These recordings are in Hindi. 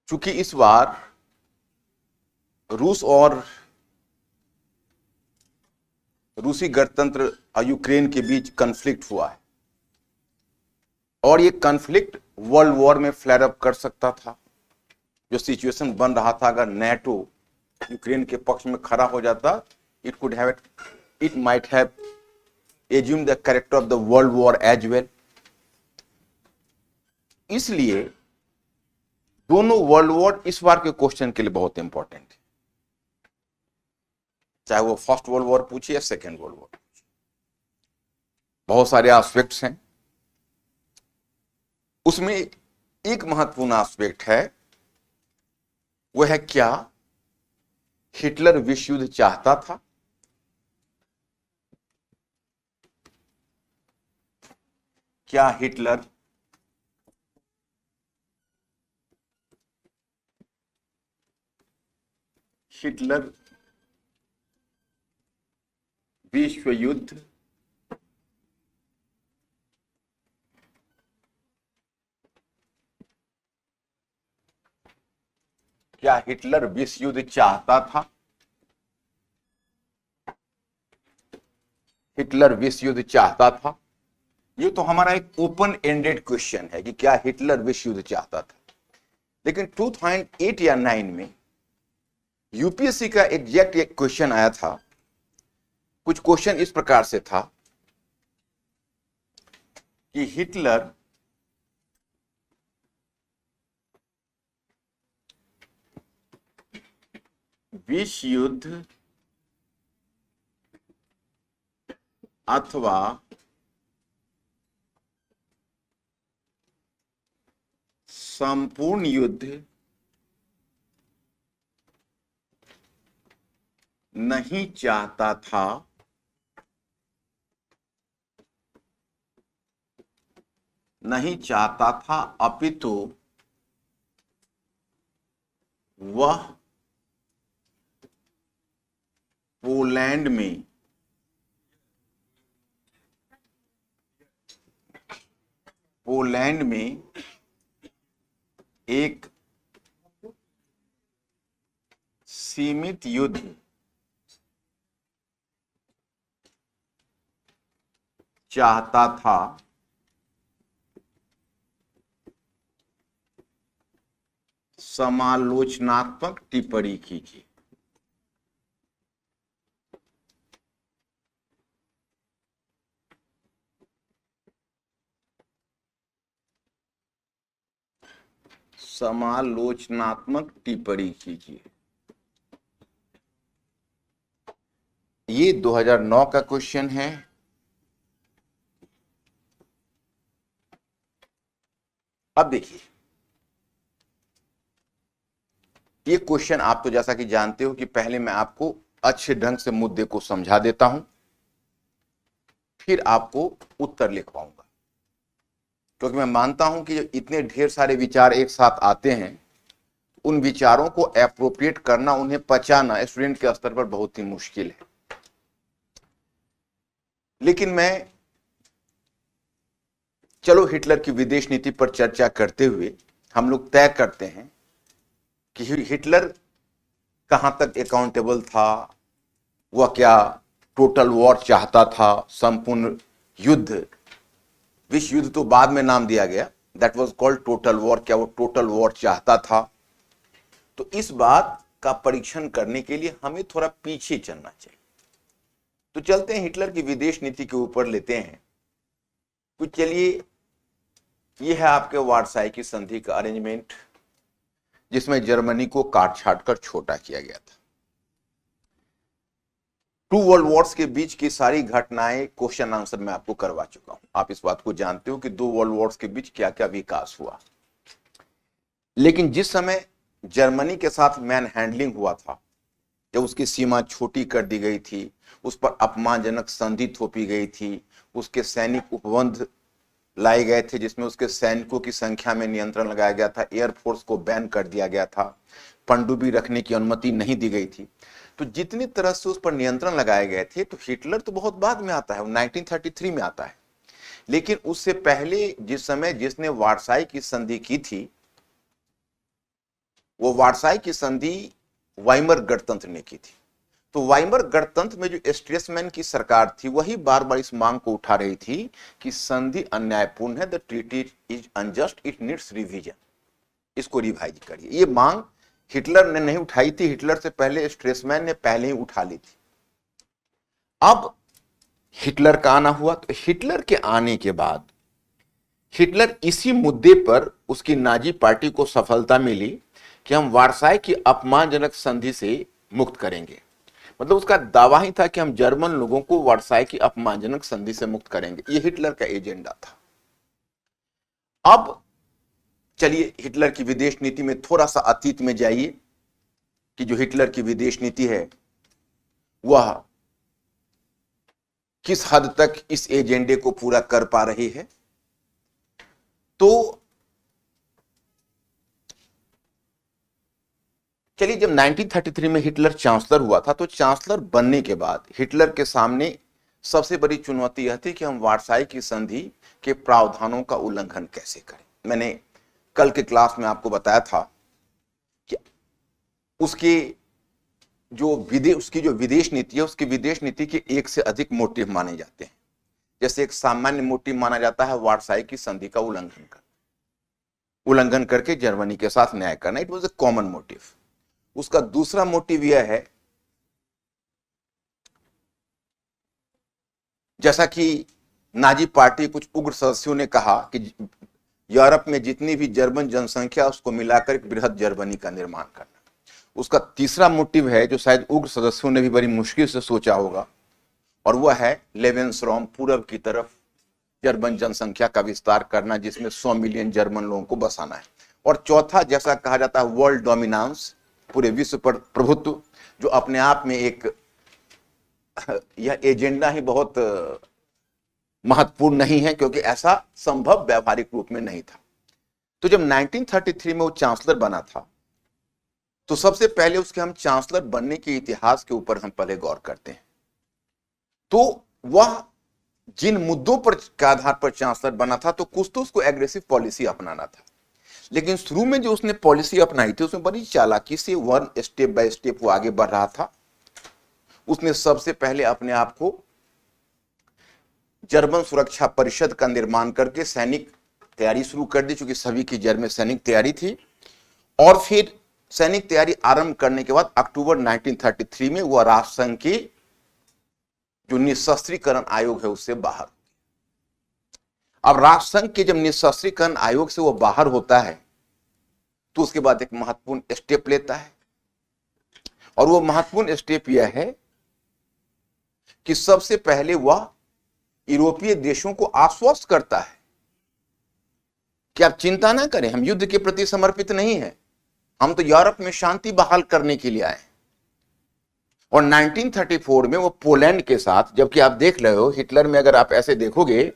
चूंकि इस बार रूस और रूसी गणतंत्र यूक्रेन के बीच कॉन्फ्लिक्ट हुआ है और ये कॉन्फ्लिक्ट वर्ल्ड वॉर में फ्लेयर अप कर सकता था। जो सिचुएशन बन रहा था, अगर नेटो यूक्रेन के पक्ष में खड़ा हो जाता, it might have assume the character of the world war as well. इसलिए दोनों वर्ल्ड वॉर इस बार के क्वेश्चन के लिए बहुत इंपॉर्टेंट है, चाहे वो फर्स्ट वर्ल्ड वॉर पूछे या सेकेंड वर्ल्ड वॉर। बहुत सारे एस्पेक्ट्स हैं, उसमें एक महत्वपूर्ण एस्पेक्ट है, वह है क्या हिटलर विश्व युद्ध चाहता था? क्या हिटलर विश्व युद्ध क्या हिटलर विश्व युद्ध चाहता था? हिटलर विश्व युद्ध चाहता था। ये तो हमारा एक ओपन एंडेड क्वेश्चन है कि क्या हिटलर विश्व युद्ध चाहता था। लेकिन 2008 या 9 में यूपीएससी का एग्जैक्ट एक क्वेश्चन आया था। कुछ क्वेश्चन इस प्रकार से था कि हिटलर विश्व युद्ध अथवा संपूर्ण युद्ध नहीं चाहता था, अपितु वह पोलैंड में एक सीमित युद्ध चाहता था। समालोचनात्मक टिप्पणी कीजिए। समालोचनात्मक टिप्पणी कीजिए। ये 2009 का क्वेश्चन है। अब देखिए, ये क्वेश्चन आप तो जैसा कि जानते हो कि पहले मैं आपको अच्छे ढंग से मुद्दे को समझा देता हूं, फिर आपको उत्तर लिखवाऊंगा, क्योंकि मैं मानता हूं कि इतने ढेर सारे विचार एक साथ आते हैं, उन विचारों को एप्रोप्रिएट करना, उन्हें पचाना स्टूडेंट के स्तर पर बहुत ही मुश्किल है। लेकिन मैं चलो हिटलर की विदेश नीति पर चर्चा करते हुए हम लोग तय करते हैं कि हिटलर कहां तक अकाउंटेबल था, वह क्या टोटल वॉर चाहता था, संपूर्ण युद्ध, विश्व युद्ध तो बाद में नाम दिया गया, that was called total war, क्या वो टोटल वॉर चाहता था? तो इस बात का परीक्षण करने के लिए हमें थोड़ा पीछे चलना चाहिए। तो चलते हैं हिटलर की विदेश नीति के ऊपर लेते हैं। तो चलिए, यह है आपके वारसाई की संधि का अरेंजमेंट, जिसमें जर्मनी को काट छाट कर छोटा किया गया था। टू वर्ल्ड वॉर्स के बीच की सारी घटनाएं क्वेश्चन आंसर में आपको करवा चुका हूं। आप इस बात को जानते हो कि दो वर्ल्ड वॉर्स के बीच क्या क्या विकास हुआ। लेकिन जिस समय जर्मनी के साथ मैन हैंडलिंग हुआ था, जब उसकी सीमा छोटी कर दी गई थी, उस पर अपमानजनक संधि थोपी गई थी, उसके सैनिक उपबंध लाए गए थे जिसमें उसके सैनिकों की संख्या में नियंत्रण लगाया गया था, एयरफोर्स को बैन कर दिया गया था, पनडुब्बी रखने की अनुमति नहीं दी गई थी। तो जितनी तरह से उस पर नियंत्रण लगाए गए थे, तो हिटलर तो बहुत बाद में आता है, वो 1933 में आता है। लेकिन उससे पहले जिस समय जिसने वारसाई की संधि की थी, वो वार्साई की संधि वाइमर गणतंत्र ने की थी। तो वाइमर गणतंत्र में जो स्ट्रेसमैन की सरकार थी वही बार बार इस मांग को उठा रही थी कि संधि अन्यायपूर्ण है, the treaty is unjust, it needs revision, इसको रिवाइज करिए। ये मांग हिटलर ने नहीं उठाई थी, हिटलर से पहले स्ट्रेसमैन ने पहले ही उठा ली थी। अब हिटलर का आना हुआ, तो हिटलर के आने के बाद हिटलर इसी मुद्दे पर उसकी नाजी पार्टी को सफलता मिली कि हम वार्साई की अपमानजनक संधि से मुक्त करेंगे। मतलब उसका दावा ही था कि हम जर्मन लोगों को वार्साई की अपमानजनक संधि से मुक्त करेंगे, यह हिटलर का एजेंडा था। अब चलिए हिटलर की विदेश नीति में थोड़ा सा अतीत में जाइए कि जो हिटलर की विदेश नीति है वह किस हद तक इस एजेंडे को पूरा कर पा रही है। तो चलिए, जब 1933 में हिटलर चांसलर हुआ था, तो चांसलर बनने के बाद हिटलर के सामने सबसे बड़ी चुनौती यह थी कि हम वार्साई की संधि के प्रावधानों का उल्लंघन कैसे करें। मैंने कल के क्लास में आपको बताया था कि उसकी जो विदेश नीति है, उसकी विदेश नीति के एक से अधिक मोटिव माने जाते हैं। जैसे एक सामान्य मोटिव माना जाता है वार्साई की संधि का उल्लंघन करके जर्मनी के साथ न्याय करना, it was a common motive. उसका दूसरा मोटिव यह है, जैसा कि नाजी पार्टी कुछ उग्र सदस्यों ने कहा कि यूरोप में जितनी भी जर्मन जनसंख्या उसको मिलाकर एक बृहद जर्मनी का निर्माण करना। उसका तीसरा मोटिव है जो शायद उग्र सदस्यों ने भी बड़ी मुश्किल से सोचा होगा, और वह है लेवेंसरॉम, पूरब की तरफ जर्मन जनसंख्या का विस्तार करना, जिसमें 100 मिलियन जर्मन लोगों को बसाना है। और चौथा, जैसा कहा जाता है वर्ल्ड डोमिनेंस, पूरे विश्व पर प्रभुत्व, जो अपने आप में एक यह एजेंडा ही बहुत महत्वपूर्ण नहीं है, क्योंकि ऐसा संभव व्यावहारिक रूप में नहीं था। तो जब 1933 में वो चांसलर बना था, तो सबसे पहले उसके हम चांसलर बनने के इतिहास के ऊपर हम पहले गौर करते हैं। तो वह जिन मुद्दों पर के आधार पर चांसलर बना था, तो कुछ तो उसको एग्रेसिव पॉलिसी अपनाना था, लेकिन शुरू में जो उसने पॉलिसी अपनाई थी उसमें बड़ी चालाकी से वन स्टेप बाय स्टेप वो आगे बढ़ रहा था। उसने सबसे पहले अपने आप को जर्मन सुरक्षा परिषद का निर्माण करके सैनिक तैयारी शुरू कर दी, चूंकि सभी की जड़ में सैनिक तैयारी थी। और फिर सैनिक तैयारी आरंभ करने के बाद अक्टूबर 1933 में वह राष्ट्रसंघ की जो निशस्त्रीकरण आयोग है उससे बाहर। अब राष्ट्रसंघ के जब निशस्त्रीकरण आयोग से वो बाहर होता है, तो उसके बाद एक महत्वपूर्ण स्टेप लेता है, और वो महत्वपूर्ण स्टेप यह है कि सबसे पहले वह यूरोपीय देशों को आश्वस्त करता है कि आप चिंता ना करें, हम युद्ध के प्रति समर्पित नहीं है, हम तो यूरोप में शांति बहाल करने के लिए आए। और 1934 में वो पोलैंड के साथ, जबकि आप देख रहे हो हिटलर में अगर आप ऐसे देखोगे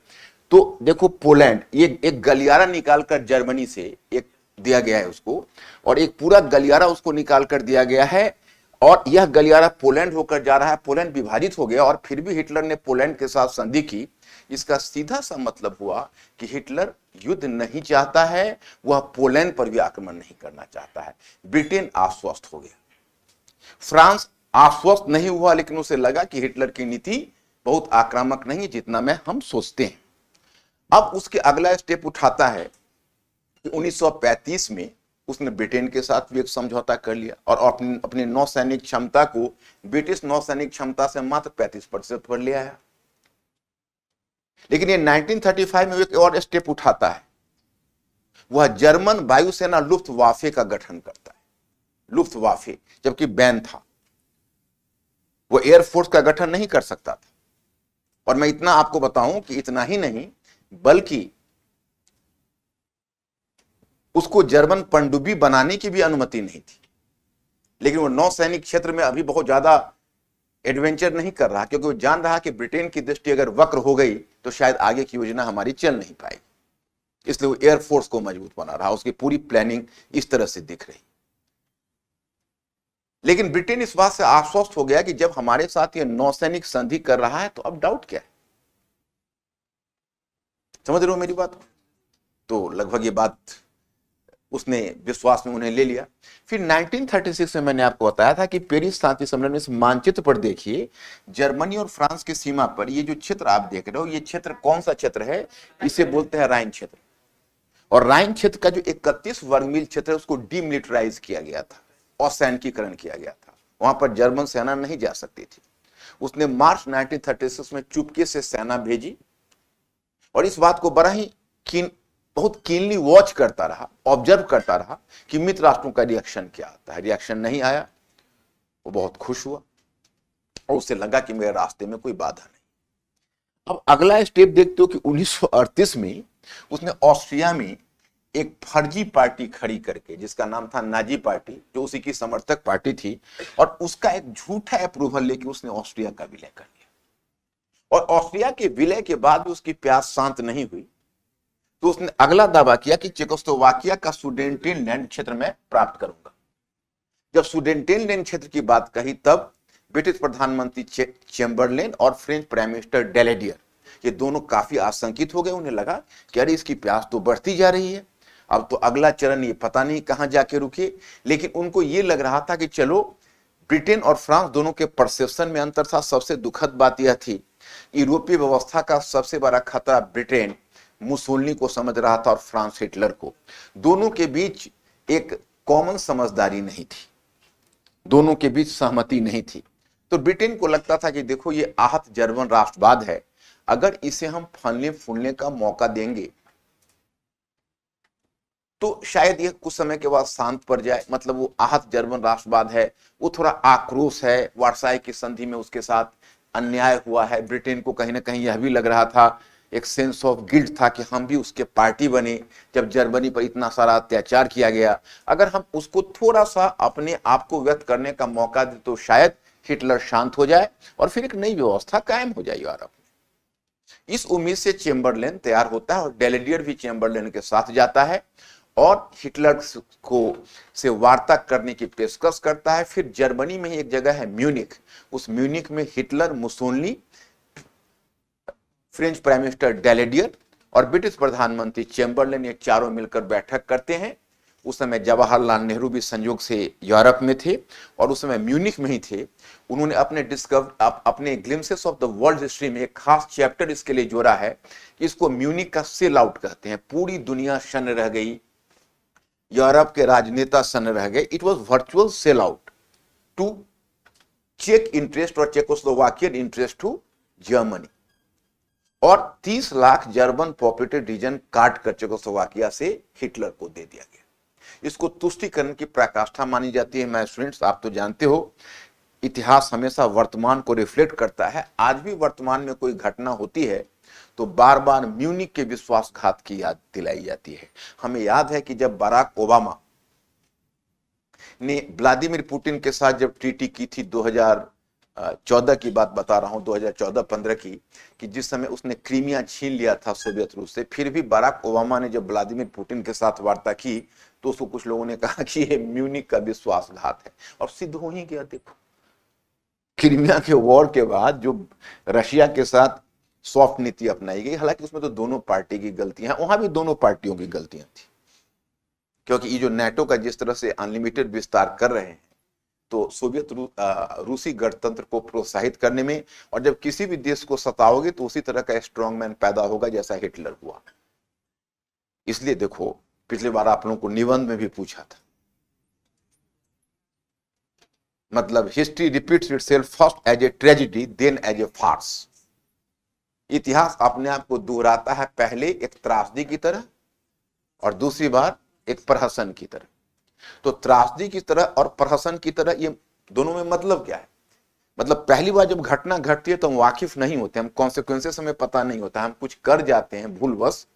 तो देखो पोलैंड, ये एक गलियारा निकालकर जर्मनी से एक दिया गया है उसको, और एक पूरा गलियारा उसको निकाल कर दिया गया है, और यह गलियारा पोलैंड होकर जा रहा है। पोलैंड विभाजित हो गया, और फिर भी हिटलर ने पोलैंड के साथ संधि की। इसका सीधा सा मतलब हुआ कि हिटलर युद्ध नहीं चाहता है, वह पोलैंड पर भी आक्रमण नहीं करना चाहता है। ब्रिटेन आश्वस्त हो गया, फ्रांस आश्वस्त नहीं हुआ, लेकिन उसे लगा कि हिटलर की नीति बहुत आक्रामक नहीं है जितना में हम सोचते हैं। अब उसके अगला स्टेप उठाता है कि 1935 में उसने ब्रिटेन के साथ भी एक समझौता कर लिया, और अपनी नौसैनिक क्षमता को ब्रिटिश नौसैनिक क्षमता से मात्र 35% पर ले आया। लेकिन ये 1935 में एक और स्टेप उठाता है, वह जर्मन वायुसेना लुफ्टवाफे का गठन करता है। लुफ्टवाफे जबकि बैन था, वो एयरफोर्स का गठन नहीं कर सकता था। और मैं इतना आपको बताऊं कि इतना ही नहीं, बल्कि उसको जर्मन पनडुब्बी बनाने की भी अनुमति नहीं थी। लेकिन वो नौसैनिक क्षेत्र में अभी बहुत ज्यादा एडवेंचर नहीं कर रहा, क्योंकि वो जान रहा कि ब्रिटेन की दृष्टि अगर वक्र हो गई तो शायद आगे की योजना हमारी चल नहीं पाएगी। इसलिए वो एयरफोर्स को मजबूत बना रहा, उसकी पूरी प्लानिंग इस तरह से दिख रही। लेकिन ब्रिटेन इस बात से आश्वस्त हो गया कि जब हमारे साथ ये नौसैनिक संधि कर रहा है तो अब डाउट क्या है। समझ रहे हो मेरी बात? तो लगभग ये बात उसने विश्वास में उन्हें ले लिया। फिर 1936 में मैंने आपको बताया था कि पेरिस शांति सम्मेलन में इस मानचित्र पर देखिए, जर्मनी और फ्रांस की सीमा पर ये जो क्षेत्र आप देख रहे हो, ये क्षेत्र कौन सा क्षेत्र है? इसे बोलते हैं राइन क्षेत्र। और राइन क्षेत्र का जो 31 वर्ग मील क्षेत्र है उसको डीमिलिटराइज किया गया था, असैनिकीकरण किया गया था। वहां पर जर्मन सेना नहीं जा सकती थी। उसने मार्च 1936 में चुपके से सेना भेजी और इस बात को बड़ा ही बहुत कीनली वॉच करता रहा, ऑब्जर्व करता रहा कि मित्र राष्ट्रों का रिएक्शन क्या आता है। रिएक्शन नहीं आया, वो बहुत खुश हुआ और उसे लगा कि मेरे रास्ते में कोई बाधा नहीं। अब अगला स्टेप देखते हो कि 1938 में उसने ऑस्ट्रिया में एक फर्जी पार्टी खड़ी करके, जिसका नाम था नाजी पार्टी, जो उसी की समर्थक पार्टी थी, और उसका एक झूठा अप्रूवल लेके उसने ऑस्ट्रिया का विलय कर लिया। और ऑस्ट्रिया के विलय के बाद भी उसकी प्यास शांत नहीं हुई, तो उसने अगला दावा किया कि चेकोस्लोवाकिया का सुडेनटेनलैंड क्षेत्र में प्राप्त करूंगा। जब सुडेनटेनलैंड क्षेत्र की बात कही, तब ब्रिटिश प्रधानमंत्री चेम्बरलेन और फ्रेंच प्राइम मिनिस्टर डेलेडियर, ये दोनों काफी आशंकित हो गए। उन्हें लगा कि अरे इसकी प्यास तो बढ़ती जा रही है, अब तो अगला चरण ये पता नहीं कहां जाके रुके। लेकिन उनको ये लग रहा था कि चलो, ब्रिटेन और फ्रांस दोनों के परसेप्शन में अंतर था। सबसे दुखद बात यह थी, यूरोपीय व्यवस्था का सबसे बड़ा खतरा ब्रिटेन मुसोलिनी को समझ रहा था और फ्रांस हिटलर को। दोनों के बीच एक कॉमन समझदारी नहीं थी, दोनों के बीच सहमति नहीं थी। तो ब्रिटेन को लगता था कि देखो, ये आहत जर्मन राष्ट्रवाद है, अगर इसे हम फलने फूलने का मौका देंगे तो शायद यह कुछ समय के बाद शांत पड़ जाए। मतलब वो आहत जर्मन राष्ट्रवाद है, वो थोड़ा आक्रोश है, वर्साई की संधि में उसके साथ अन्याय हुआ है। ब्रिटेन को कहीं ना कहीं यह भी लग रहा था, एक सेंस ऑफ गिल्ट था कि हम भी उसके पार्टी बने जब जर्मनी पर इतना सारा अत्याचार किया गया। अगर हम उसको थोड़ा सा अपने आप को व्यक्त करने का मौका दें तो शायद हिटलर शांत हो जाए और फिर एक नई व्यवस्था कायम हो जाए यूरोप। इस उम्मीद से चेम्बरलेन तैयार होता है और डेलेडियर भी चेम्बरलेन के साथ जाता है और हिटलर को से वार्ता करने की पेशकश करता है। फिर जर्मनी में ही एक जगह है म्यूनिख, उस म्यूनिख में Hitler, Mussolini, French prime minister Daladier और ब्रिटिश प्रधानमंत्री चेम्बरलेन, ये चारों मिलकर बैठक करते हैं। उस समय जवाहरलाल नेहरू भी संयोग से यूरोप में थे और उस समय म्यूनिख में ही थे। उन्होंने अपने glimpses of the world history में एक खास चैप्टर इसके लिए जोड़ा है कि इसको म्यूनिख का सेल आउट कहते हैं। पूरी दुनिया सन्न रह गई, यूरोप के राजनेता सन्न रह गए। It was virtual sell out to चेक इंटरेस्ट और चेकोस्लोवाकियन इंटरेस्ट टू जर्मनी। और 30 लाख जर्मन पॉपुलेटेड रीजन काट कर चेकोस्लोवाकिया से हिटलर को दे दिया गया। इसको तुष्टीकरण की पराकाष्ठा मानी जाती है। मैं स्टूडेंट्स, आप तो जानते हो, इतिहास हमेशा वर्तमान को रिफ्लेक्ट करता है। आज भी वर्तमान में कोई घटना होती है तो बार बार म्यूनिख के विश्वासघात की याद दिलाई जाती है। हमें याद है कि जब बराक ओबामा ने व्लादिमीर पुतिन के साथ जब ट्रीटी की थी, 2014 की बात बता रहा हूं, 2014-15 की, कि जिस समय उसने क्रीमिया छीन लिया था सोवियत रूस से, फिर भी बराक ओबामा ने जब व्लादिमीर पुतिन के साथ वार्ता की तो उसको कुछ लोगों ने कहा कि ये म्यूनिख का विश्वासघात है, और सिद्ध हो ही गया। देखो, क्रीमिया के वॉर के बाद जो रशिया के साथ सॉफ्ट नीति अपनाई गई, हालांकि उसमें तो दोनों पार्टी की गलतियां, वहां भी दोनों पार्टियों की गलतियां थी, क्योंकि ये जो नाटो का जिस तरह से अनलिमिटेड विस्तार कर रहे हैं, तो सोवियत रूसी गणतंत्र को प्रोत्साहित करने में, और जब किसी भी देश को सताओगे तो उसी तरह का स्ट्रॉन्ग मैन पैदा होगा जैसा हिटलर हुआ। इसलिए देखो, पिछली बार आप लोगों को निबंध में भी पूछा था, मतलब history repeats itself first as a tragedy then as a farce. इतिहास अपने आप को दोहराता है, पहले एक त्रासदी की तरह और दूसरी बार एक प्रहसन की तरह। तो त्रासदी की तरह और प्रहसन की तरह, ये दोनों में मतलब क्या है? मतलब पहली बार जब घटना घटती है तो हम वाकिफ नहीं होते, हम कॉन्सिक्वेंसेस हमें पता नहीं होता, हम कुछ कर जाते हैं भूलवश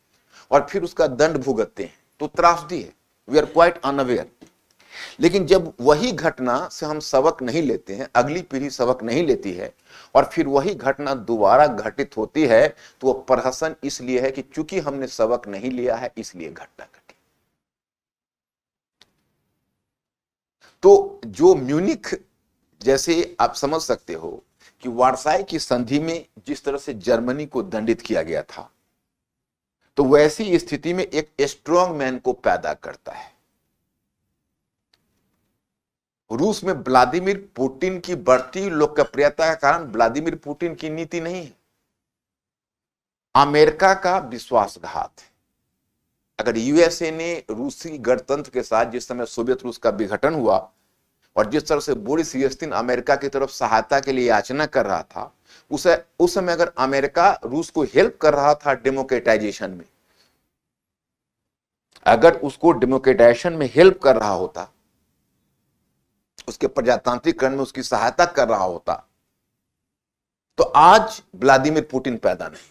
और फिर उसका दंड भुगतते हैं, तो त्रासदी है, वी आर क्वाइट अनअवेयर। लेकिन जब वही घटना से हम सबक नहीं लेते हैं, अगली पीढ़ी सबक नहीं लेती है और फिर वही घटना दोबारा घटित होती है, तो वो प्रहसन इसलिए है कि चूंकि हमने सबक नहीं लिया है इसलिए घटना घटी। तो जो म्यूनिख, जैसे आप समझ सकते हो कि वर्साई की संधि में जिस तरह से जर्मनी को दंडित किया गया था, तो वैसी स्थिति में एक स्ट्रॉन्ग मैन को पैदा करता है। रूस में व्लादिमीर पुतिन की बढ़ती लोकप्रियता का कारण व्लादिमीर पुतिन की नीति नहीं है, अमेरिका का विश्वासघात है। अगर यूएसए ने रूसी गणतंत्र के साथ जिस समय सोवियत रूस का विघटन हुआ और जिस तरह से बोरिस येल्त्सिन अमेरिका की तरफ सहायता के लिए याचना कर रहा था, उस समय अगर अमेरिका रूस को हेल्प कर रहा था डेमोक्रेटाइजेशन में, अगर उसको डेमोक्रेटाइजेशन में हेल्प कर रहा होता, उसके प्रजातांत्रिकरण में उसकी सहायता कर रहा होता, तो आज व्लादिमीर पुतिन पैदा नहीं।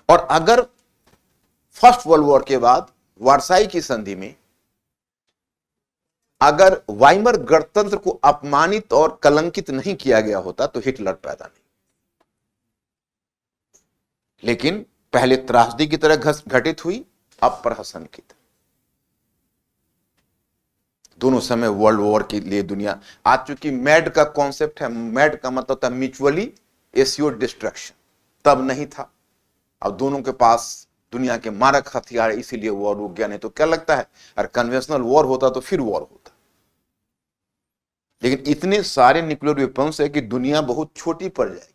और अगर फर्स्ट वर्ल्ड वॉर के बाद वर्साई की संधि में अगर वाइमर गणतंत्र को अपमानित और कलंकित नहीं किया गया होता तो हिटलर पैदा नहीं। लेकिन पहले त्रासदी की तरह घटित हुई, अब प्रहसन की तरह। दोनों समय वर्ल्ड वॉर के लिए दुनिया आज चूंकि मैड का कॉन्सेप्ट है, मैड का मतलब था म्यूचुअली एश्योर्ड डिस्ट्रक्शन, तब नहीं था। अब दोनों के पास दुनिया के मारक हथियार, इसीलिए वॉर रुक गया। नहीं तो क्या लगता है, अगर कन्वेंशनल वॉर होता तो फिर वॉर होता। लेकिन इतने सारे न्यूक्लियर वेपन्स है कि दुनिया बहुत छोटी पड़ जाएगी,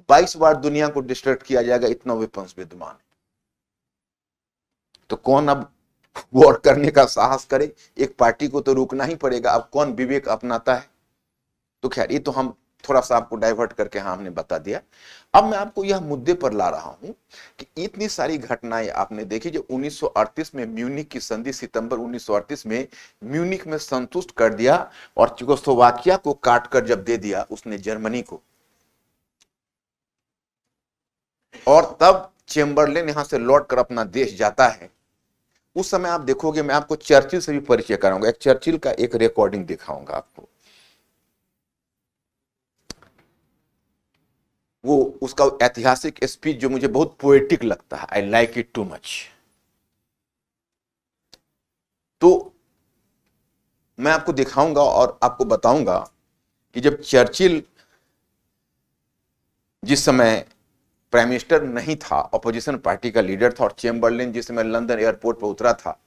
22 बार दुनिया को डिस्ट्रक्ट किया जाएगा, इतना वेपन्स विद्यमान है। तो कौन अब वॉर करने का साहस करे? एक पार्टी को तो रुकना ही पड़ेगा। अब कौन विवेक अपनाता है? तो खैर, ये तो हम थोड़ा सा आपको डाइवर्ट करके हमने बता दिया। अब मैं आपको यह मुद्दे पर ला रहा हूं कि इतनी सारी घटनाएं आपने देखी जो 1938 में म्यूनिक की संधि, सितंबर 1938 में म्यूनिक में संतुष्ट कर दिया और चेकोस्लोवाकिया को काटकर जब दे दिया उसने जर्मनी को, और तब चेम्बरलेन यहां से लौटकर अपना देश जाता है। उस समय आप देखोगे, मैं आपको चर्चिल से भी परिचय कराऊंगा, एक चर्चिल का एक रिकॉर्डिंग दिखाऊंगा आपको। वो उसका ऐतिहासिक स्पीच जो मुझे बहुत पोएटिक लगता है, I like it too much. तो मैं आपको दिखाऊंगा और आपको बताऊंगा कि जब चर्चिल जिस समय प्राइम मिनिस्टर नहीं था, ऑपोजिशन पार्टी का लीडर था, और चेम्बरलेन जिस समय लंदन एयरपोर्ट पर उतरा था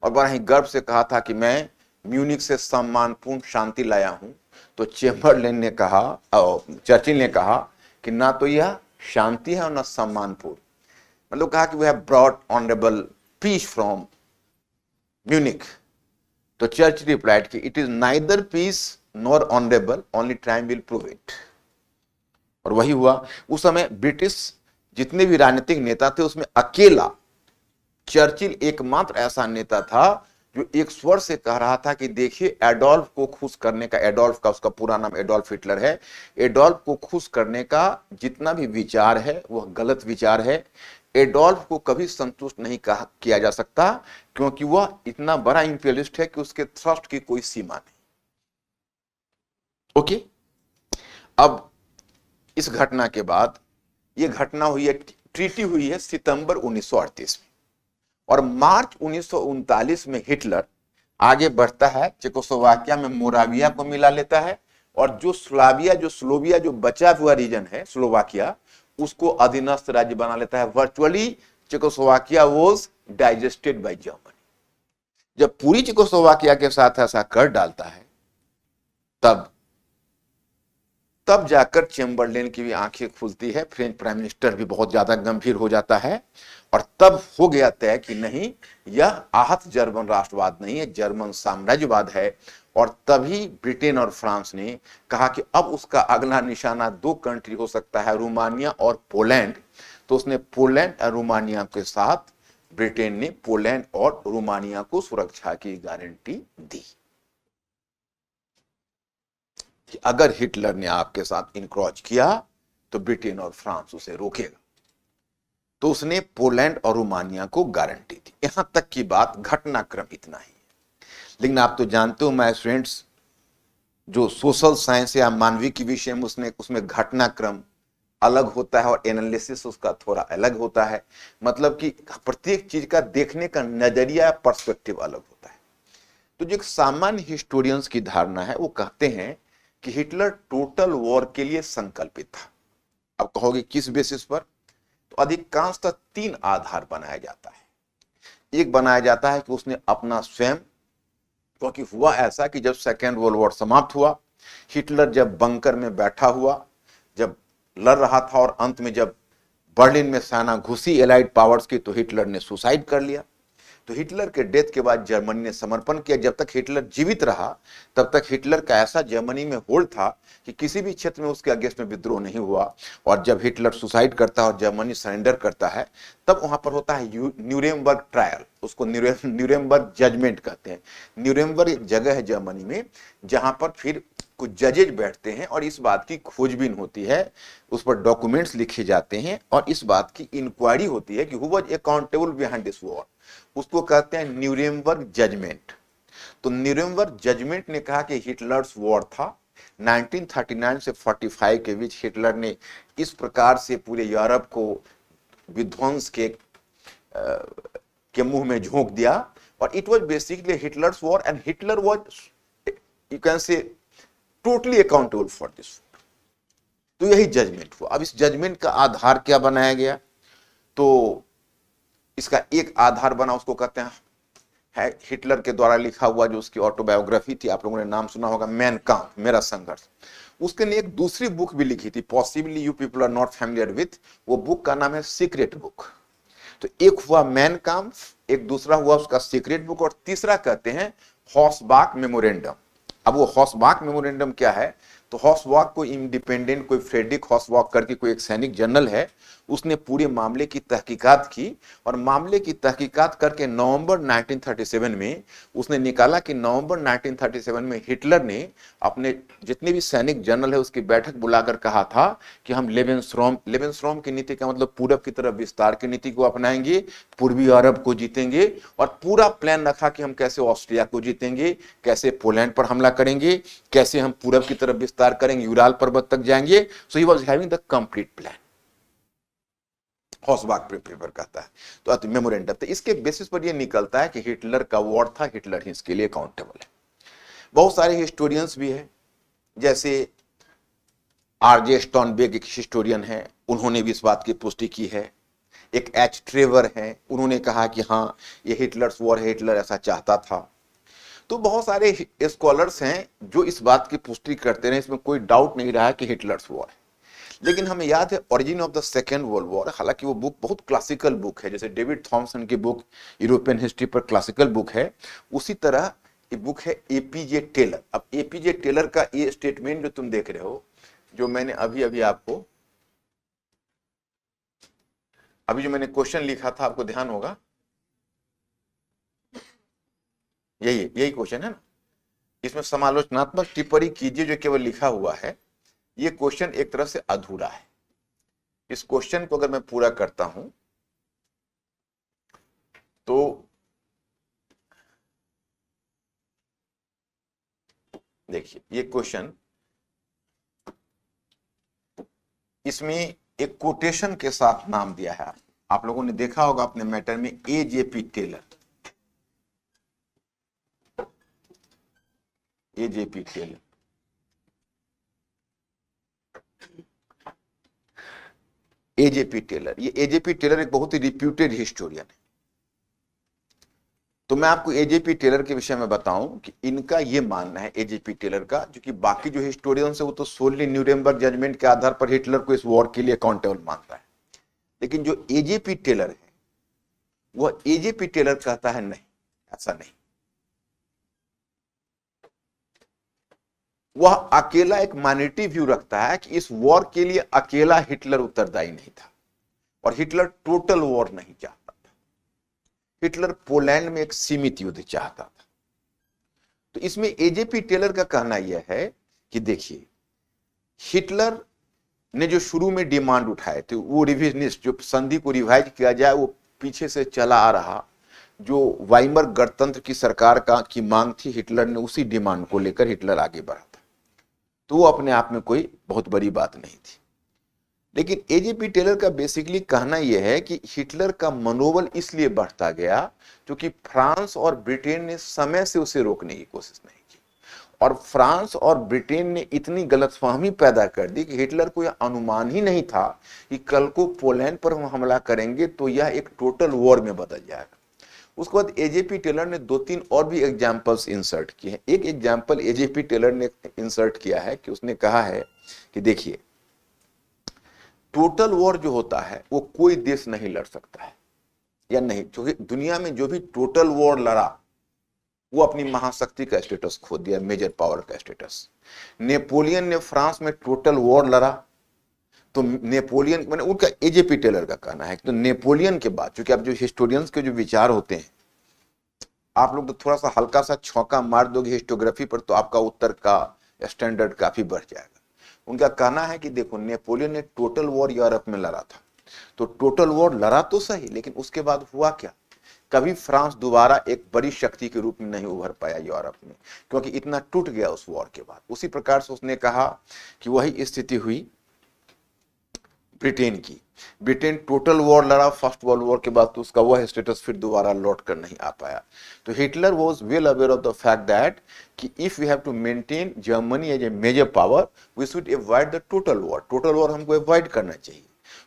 और बड़ा ही गर्व से कहा था कि मैं म्यूनिक से सम्मानपूर्ण शांति लाया हूं, तो चेम्बरलेन ने कहा, चर्चिल ने कहा कि ना तो यह शांति है और ना सम्मानपूर्ण, मतलब कहा कि we have brought honourable peace from Munich. तो चर्च रिप्लाइड कि it is neither peace nor honourable, only time will prove it. और वही हुआ। उस समय ब्रिटिश जितने भी राजनीतिक नेता थे उसमें अकेला चर्चिल एकमात्र ऐसा नेता था जो एक स्वर से कह रहा था कि देखिए, एडोल्फ को खुश करने का, एडोल्फ का उसका पूरा नाम एडोल्फ हिटलर है, एडोल्फ को खुश करने का जितना भी विचार है वह गलत विचार है। एडोल्फ को कभी संतुष्ट नहीं किया जा सकता, क्योंकि वह इतना बड़ा इंपीरियलिस्ट है कि उसके थ्रस्ट की कोई सीमा नहीं। ओके, अब इस घटना के बाद यह घटना हुई है, ट्रीटी हुई है सितंबर 1938 में, और मार्च 1939 में हिटलर आगे बढ़ता है, चेकोस्लोवाकिया में मोराविया को मिला लेता है, और जो स्लोविया जो बचा हुआ रीजन है स्लोवाकिया, उसको अधीनस्थ राज्य बना लेता है। Virtually Czechoslovakia was digested by Germany. जब पूरी चेकोस्लोवाकिया के साथ ऐसा कर डालता है, तब जाकर चेम्बरलेन की भी आंखें खुलती है, फ्रेंच प्राइम मिनिस्टर भी बहुत ज्यादा गंभीर हो जाता है, और तब हो गया तय कि नहीं, यह आहत जर्मन राष्ट्रवाद नहीं है, जर्मन साम्राज्यवाद है। और तभी ब्रिटेन और फ्रांस ने कहा कि अब उसका अगला निशाना 2 कंट्री हो सकता है, रोमानिया और पोलैंड। तो उसने पोलैंड और रोमानिया के साथ, ब्रिटेन ने पोलैंड और रोमानिया को सुरक्षा की गारंटी दी कि अगर हिटलर ने आपके साथ इनक्रोच किया तो ब्रिटेन और फ्रांस उसे रोकेगा। तो उसने पोलैंड और रोमानिया को गारंटी दी। यहां तक की बात, घटनाक्रम इतना ही है। लेकिन आप तो जानते हो माय स्टूडेंट्स, जो सोशल साइंस या मानवीय के विषय में उसमें घटनाक्रम अलग होता है और एनालिसिस उसका थोड़ा अलग होता है। मतलब कि प्रत्येक चीज का देखने का नजरिया, पर्सपेक्टिव अलग होता है। तो जो एक सामान्य हिस्टोरियंस की धारणा है, वो कहते हैं कि हिटलर टोटल वॉर के लिए संकल्पित था। अब कहोगे किस बेसिस पर? तो अधिकांशतः 3 आधार बनाया जाता है। एक बनाया जाता है कि उसने अपना स्वयं क्योंकि हुआ ऐसा कि जब सेकेंड वर्ल्ड वॉर समाप्त हुआ, हिटलर जब बंकर में बैठा हुआ, जब लड़ रहा था और अंत में जब बर्लिन में सेना घुसी एलाइड पावर्स की, तो हिटलर ने सुसाइड कर लिया। तो हिटलर के डेथ के बाद जर्मनी ने समर्पण किया। जब तक हिटलर जीवित रहा तब तक हिटलर का ऐसा जर्मनी में होल्ड था कि किसी भी क्षेत्र में उसके अगेंस्ट में विद्रोह नहीं हुआ। और जब हिटलर सुसाइड करता है और जर्मनी सरेंडर करता है, तब वहां पर होता है न्यूरेमबर्ग ट्रायल, उसको न्यूरेमबर्ग जजमेंट कहते हैं। न्यूरेमबर्ग एक जगह है जर्मनी में जहां पर फिर कुछ जजेज बैठते हैं और इस बात की खोजबीन होती है, उस पर डॉक्यूमेंट्स लिखे जाते हैं और इस बात की इंक्वायरी होती है कि who was accountable behind this war. उसको कहते हैं न्यूरेमबर्ग जजमेंट। तो न्यूरेमबर्ग जजमेंट ने कहा कि हिटलर्स वॉर था। 1939 से 45 के बीच हिटलर ने इस प्रकार से पूरे यूरोप को विध्वंस के मुंह में झोंक दिया। और it was basically Hitler's war and Hitler was, you can say, totally accountable for this. तो यही जजमेंट हुआ। अब इस जजमेंट का आधार क्या बनाया गया? तो इसका एक आधार बना, उसको कहते हैं है हिटलर के द्वारा लिखा हुआ जो उसकी ऑटोबायोग्राफी थी, आप लोगों ने नाम सुना होगा, मैन काम्फ, मेरा संघर्ष। उसके ने एक दूसरी बुक भी लिखी थी, possibly you people are not familiar with, वो बुक का नाम है सीक्रेट बुक। तो एक हुआ मैन काम्फ, एक दूसरा हुआ उसका सीक्रेट बुक, और तीसरा कहते हैं हॉसबाक मेमोरेंडम। अब वो हॉसबाक मेमोरेंडम क्या है? तो हॉसबाक को इंडिपेंडेंट, कोई फ्रेडरिक हॉसबाक करके कोई एक सैनिक जनरल है, उसने पूरे मामले की तहकीकात की और मामले की तहकीकात करके नवंबर 1937 में उसने निकाला कि नवंबर 1937 में हिटलर ने अपने जितने भी सैनिक जनरल है उसकी बैठक बुलाकर कहा था कि हम लेवेंस्ट्रॉम की नीति का मतलब पूरब की तरफ विस्तार की नीति को अपनाएंगे, पूर्वी यूरोप को जीतेंगे, और पूरा प्लान रखा कि हम कैसे ऑस्ट्रिया को जीतेंगे, कैसे पोलैंड पर हमला करेंगे, कैसे हम पूरब की तरफ विस्तार करेंगे, यूराल पर्वत तक जाएंगे। So he was having the complete plan, Hossbach paper कहता है। तो मेमोरेंडम, तो इसके बेसिस पर यह निकलता है कि हिटलर का वॉर था, हिटलर ही इसके लिए अकाउंटेबल है। बहुत सारे हिस्टोरियंस भी है, जैसे आरजे स्टॉनबेग एक हिस्टोरियन है, उन्होंने भी इस बात की पुष्टि की है। एक एच ट्रेवर है, उन्होंने कहा कि हाँ ये हिटलर्स वॉर है, हिटलर ऐसा चाहता था। तो बहुत सारे स्कॉलर्स हैं जो इस बात की पुष्टि करते रहे, इसमें कोई डाउट नहीं रहा कि हिटलर्स वॉर है। लेकिन हमें याद है origin of the second world war, हालांकि वो बुक बहुत क्लासिकल बुक है, जैसे डेविड थॉमसन की बुक यूरोपियन हिस्ट्री पर क्लासिकल बुक है, उसी तरह ये बुक है एपीजे टेलर। अब एपीजे टेलर का ये स्टेटमेंट जो तुम देख रहे हो, जो मैंने अभी आपको जो मैंने क्वेश्चन लिखा था, आपको ध्यान होगा, यही क्वेश्चन है ना, इसमें समालोचनात्मक टिप्पणी कीजिए जो केवल लिखा हुआ है। ये क्वेश्चन एक तरह से अधूरा है। इस क्वेश्चन को अगर मैं पूरा करता हूं तो देखिए, ये क्वेश्चन, इसमें एक कोटेशन के साथ नाम दिया है। आप लोगों ने देखा होगा अपने मैटर में, AJP Taylor, AJP Taylor. AJP Taylor, ये एजेपी टेलर एक बहुत ही रिप्यूटेड हिस्टोरियन है। तो मैं आपको एजेपी टेलर के विषय में बताऊं कि इनका ये मानना है, एजेपी टेलर का, जो कि बाकी जो हिस्टोरियंस है वो तो सोलली न्यूरेमबर्ग जजमेंट के आधार पर हिटलर को इस वॉर के लिए अकाउंटेबल मानता है। लेकिन जो एजेपी टेलर है, वह एजेपी टेलर कहता है नहीं, ऐसा नहीं। वह अकेला एक माइनॉरिटी व्यू रखता है कि इस वॉर के लिए अकेला हिटलर उत्तरदायी नहीं था, और हिटलर टोटल वॉर नहीं चाहता था। हिटलर पोलैंड में एक सीमित युद्ध चाहता था। तो इसमें एजेपी टेलर का कहना यह है कि देखिए, हिटलर ने जो शुरू में डिमांड उठाए थे, वो रिविजनिस्ट, जो संधि को रिवाइज किया जाए, वो पीछे से चला आ रहा जो वाइमर गणतंत्र की सरकार की मांग थी, हिटलर ने उसी डिमांड को लेकर हिटलर आगे बढ़ा था। तो वो अपने आप में कोई बहुत बड़ी बात नहीं थी। लेकिन एजेपी टेलर का बेसिकली कहना यह है कि हिटलर का मनोबल इसलिए बढ़ता गया क्योंकि फ्रांस और ब्रिटेन ने समय से उसे रोकने की कोशिश नहीं की, और फ्रांस और ब्रिटेन ने इतनी गलतफहमी पैदा कर दी कि हिटलर को यह अनुमान ही नहीं था कि कल को पोलैंड पर हम हमला करेंगे तो यह एक टोटल वॉर में बदल जाएगा। उसके बाद एजेपी टेलर ने 2-3 और भी एग्जाम्पल्स इंसर्ट किए हैं। एक एग्जाम्पल एजेपी टेलर ने इंसर्ट किया है कि उसने कहा है कि देखिए, टोटल वॉर जो होता है वो कोई देश नहीं लड़ सकता है या नहीं, क्योंकि दुनिया में जो भी टोटल वॉर लड़ा वो अपनी महाशक्ति का स्टेटस खो दिया, मेजर पावर का स्टेटस। नेपोलियन ने फ्रांस में टोटल वॉर लड़ा, तो नेपोलियन मैंने उनका एजेपी टेलर का कहना है तो नेपोलियन के बाद, क्योंकि अब जो हिस्टोरियंस के जो विचार होते हैं, आप लोग तो थोड़ा सा हल्का सा छौका मार दोगे हिस्टोग्राफी पर तो आपका उत्तर का स्टैंडर्ड काफी बढ़ जाएगा। उनका कहना है कि देखो, नेपोलियन ने टोटल वॉर यूरोप में लड़ा था, तो टोटल वॉर लड़ा तो सही, लेकिन उसके बाद हुआ क्या, कभी फ्रांस दोबारा एक बड़ी शक्ति के रूप में नहीं उभर पाया यूरोप में, क्योंकि इतना टूट गया उस वॉर के बाद। उसी प्रकार से उसने कहा कि वही स्थिति हुई ब्रिटेन की। ब्रिटेन टोटल वॉर लड़ा फर्स्ट वर्ल्ड वॉर के बाद, तो उसका वह स्टेटस फिर दोबारा लौट कर नहीं आ पाया। तो Hitler was well aware of the fact that कि if we have to maintain Germany as a major power, we should avoid the total war. Total war हमको अवॉइड करना चाहिए।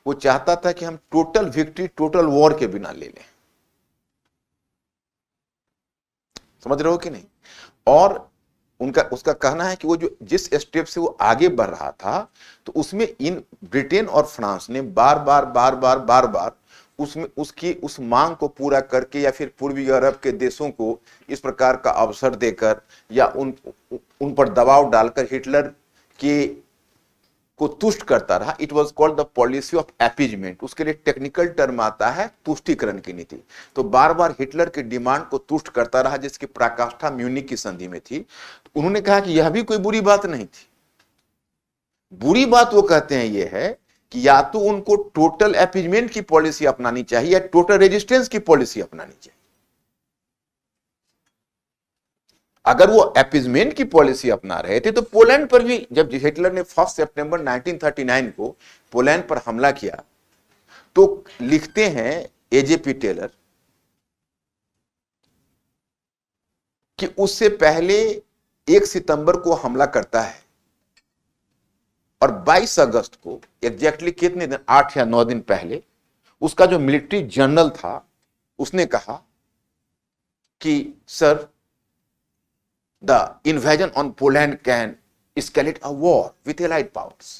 वो चाहता था कि हम टोटल विक्ट्री टोटल वॉर के बिना ले लें। समझ रहे हो कि नहीं? और उसका कहना है कि वो जो जिस स्टेप से वो आगे बढ़ रहा था, तो उसमें इन ब्रिटेन और फ्रांस ने बार बार उसमें उसकी उस मांग को पूरा करके या फिर पूर्वी यूरोप के देशों को इस प्रकार का अवसर देकर या उन पर दबाव डालकर हिटलर के को तुष्ट करता रहा। It was called the policy of appeasement. उसके लिए टेक्निकल टर्म आता है तुष्टिकरण की नीति। तो बार बार हिटलर के डिमांड को तुष्ट करता रहा, जिसकी पराकाष्ठा म्यूनिख की संधि में थी। तो उन्होंने कहा कि यह भी कोई बुरी बात नहीं थी। बुरी बात वो कहते हैं ये है कि या तो उनको टोटल एपीजमेंट की पॉलिसी अपनानी चाहिए या टोटल रेजिस्टेंस की पॉलिसी अपनानी चाहिए। अगर वो एपीजमेंट की पॉलिसी अपना रहे थे तो पोलैंड पर भी, जब हिटलर ने 1 सितंबर 1939 को पोलैंड पर हमला किया, तो लिखते हैं एजेपी टेलर कि उससे पहले 1 सितंबर को हमला करता है और 22 अगस्त को, एग्जैक्टली कितने दिन, 8 या 9 दिन पहले, उसका जो मिलिट्री जनरल था उसने कहा कि sir, the invasion on Poland can escalate a war with allied powers.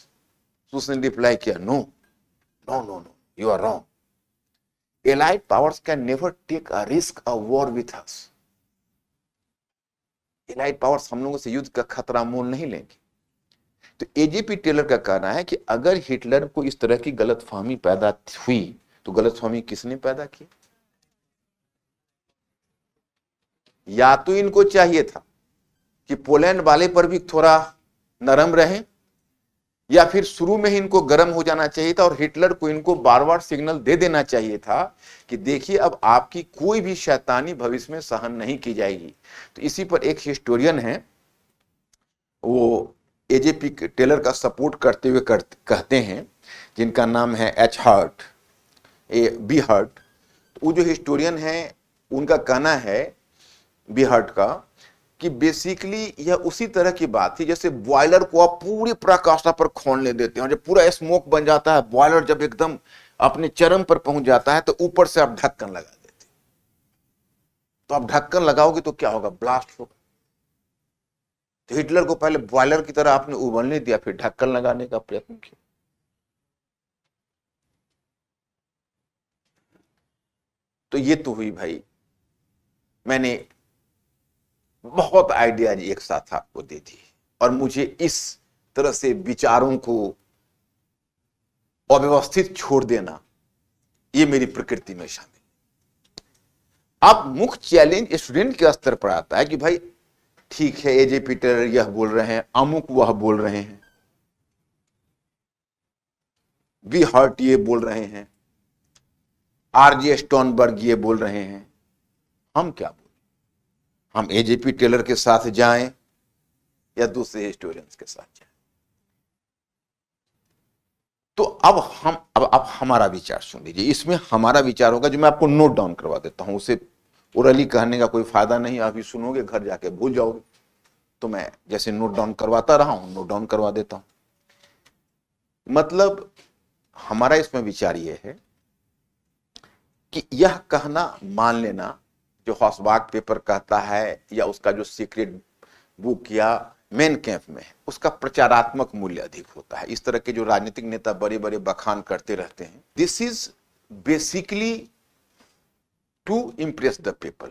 उसने रिप्लाई किया, no, you are wrong. Allied powers can never take a risk a war with us. Allied powers हम लोगों से युद्ध का खतरा मोल नहीं लेंगे। तो एजेपी टेलर का कहना है कि अगर हिटलर को इस तरह की गलतफहमी पैदा हुई, तो गलतफहमी किसने पैदा की? या तो इनको चाहिए था कि पोलैंड वाले पर भी थोड़ा नरम रहे, या फिर शुरू में ही इनको गर्म हो जाना चाहिए था और हिटलर को इनको बार बार सिग्नल दे देना चाहिए था कि देखिए, अब आपकी कोई भी शैतानी भविष्य में सहन नहीं की जाएगी। तो इसी पर एक हिस्टोरियन है, वो एजेपी टेलर का सपोर्ट करते हुए कहते हैं, जिनका नाम है बी हर्ट। वो जो हिस्टोरियन है, उनका कहना है, बी हर्ट का, कि बेसिकली यह उसी तरह की बात थी जैसे बॉयलर को आप पूरी पराकाष्ठा पर खोलने देते हैं, जब पूरा स्मोक बन जाता है, बॉयलर जब एकदम अपने चरम पर पहुंच जाता है, तो ऊपर से आप ढक्कन लगा देते। तो आप ढक्कन लगाओगे तो क्या होगा? ब्लास्ट होगा। तो हिटलर को पहले बॉयलर की तरह आपने उबलने दिया, फिर ढक्कन लगाने का प्रयत्न किया। तो ये तो हुई भाई, मैंने बहुत आइडियाज एक साथ आपको दे दी, और मुझे इस तरह से विचारों को अव्यवस्थित छोड़ देना, ये मेरी प्रकृति में शामिल। अब मुख्य चैलेंज स्टूडेंट के स्तर पर आता है कि भाई ठीक है, एजेपी टेलर यह बोल रहे हैं, अमुक वह बोल रहे हैं, बी हर्ट ये बोल रहे हैं, आरजे स्टोनबर्ग ये बोल रहे हैं, हम क्या बोले? हम एजेपी टेलर के साथ जाएं या दूसरे हिस्टोरियंस के साथ जाएं? तो अब हमारा विचार सुन लीजिए। इसमें हमारा विचार होगा जो मैं आपको नोट डाउन करवा देता हूं। उसे ओरली कहने का कोई फायदा नहीं, अभी सुनोगे घर जाके भूल जाओगे। तो मैं जैसे नोट डाउन करवाता रहा हूं, नोट डाउन करवा देता हूं। मतलब हमारा इसमें विचार यह है कि यह कहना मान लेना जो हॉसबाग पेपर कहता है या उसका जो सीक्रेट बुक या मेन कैंप में है, उसका प्रचारात्मक मूल्य अधिक होता है। इस तरह के जो राजनीतिक नेता बड़े बड़े बखान करते रहते हैं, this is basically to impress the people.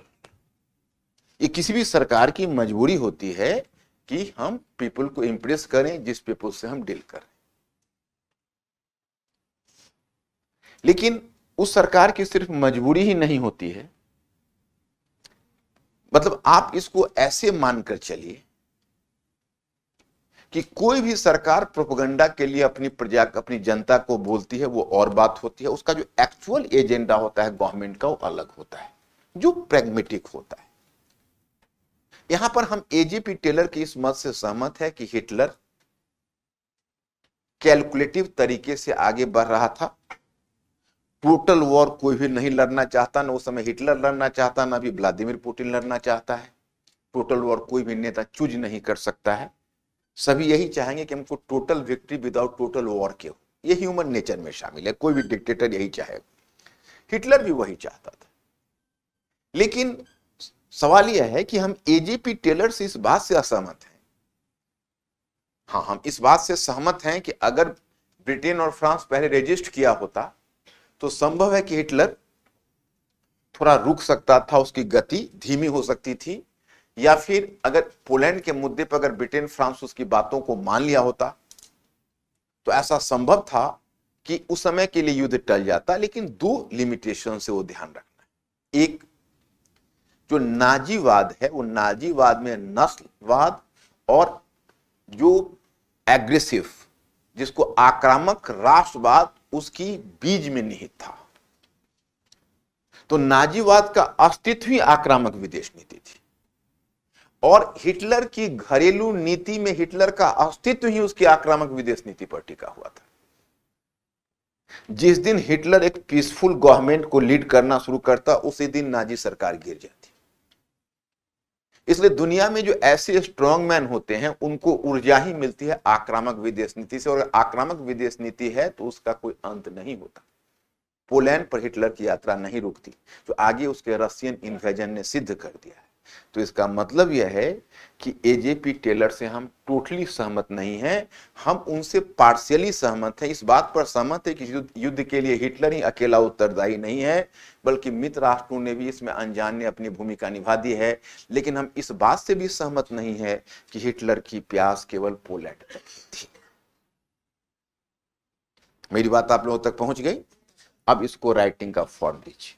ये किसी भी सरकार की मजबूरी होती है कि हम पीपल को इंप्रेस करें जिस पीपल से हम डील करें। लेकिन उस सरकार की सिर्फ मजबूरी ही नहीं होती है, मतलब आप इसको ऐसे मानकर चलिए कि कोई भी सरकार प्रोपेगेंडा के लिए अपनी प्रजा अपनी जनता को बोलती है, वो और बात होती है। उसका जो एक्चुअल एजेंडा होता है गवर्नमेंट का, वो अलग होता है, जो प्रैग्मेटिक होता है। यहां पर हम एजेपी टेलर की इस मत से सहमत है कि हिटलर कैलकुलेटिव तरीके से आगे बढ़ रहा था। टोटल वॉर कोई भी नहीं लड़ना चाहता, ना उस समय हिटलर लड़ना चाहता, ना भी व्लादिमीर पुतिन लड़ना चाहता है। टोटल वॉर कोई भी नेता चूज नहीं कर सकता है। सभी यही चाहेंगे कि हमको total victory without total war के हो। ये ह्यूमन नेचर में शामिल है, कोई भी डिक्टेटर यही चाहेगा। हिटलर भी वही चाहता था। लेकिन सवाल यह है कि हम एजेपी टेलर से इस बात से असहमत हैं। हाँ, हम इस बात से सहमत हैं कि अगर ब्रिटेन और फ्रांस पहले रेजिस्ट किया होता तो संभव है कि हिटलर थोड़ा रुक सकता था, उसकी गति धीमी हो सकती थी, या फिर अगर पोलैंड के मुद्दे पर अगर ब्रिटेन फ्रांस उसकी बातों को मान लिया होता तो ऐसा संभव था कि उस समय के लिए युद्ध टल जाता। लेकिन दो लिमिटेशन से वो ध्यान रखना है। एक जो नाजीवाद है, वो नाजीवाद में नस्लवाद और जो एग्रेसिव, जिसको आक्रामक राष्ट्रवाद, उसकी बीज में निहित था। तो नाजीवाद का अस्तित्व ही आक्रामक विदेश नीति थी, और हिटलर की घरेलू नीति में हिटलर का अस्तित्व ही उसकी आक्रामक विदेश नीति पर टिका हुआ था। जिस दिन हिटलर एक पीसफुल गवर्नमेंट को लीड करना शुरू करता, उसी दिन नाजी सरकार गिर जाती। इसलिए दुनिया में जो ऐसे स्ट्रॉन्ग मैन होते हैं, उनको ऊर्जा ही मिलती है आक्रामक विदेश नीति से, और आक्रामक विदेश नीति है तो उसका कोई अंत नहीं होता। पोलैंड पर हिटलर की यात्रा नहीं रुकती, जो आगे उसके रशियन इन्वेजन ने सिद्ध कर दिया है। तो इसका मतलब यह है कि एजेपी टेलर से हम टोटली सहमत नहीं हैं, हम उनसे पार्शियली सहमत हैं। इस बात पर सहमत है कि युद्ध के लिए हिटलर ही अकेला उत्तरदायी नहीं है, बल्कि मित्र राष्ट्रों ने भी इसमें अनजाने अपनी भूमिका निभा दी है। लेकिन हम इस बात से भी सहमत नहीं है कि हिटलर की प्यास केवल पोलैंड तक थी। मेरी बात आप लोगों तक पहुंच गई? अब इसको राइटिंग का फॉर्म दीजिए।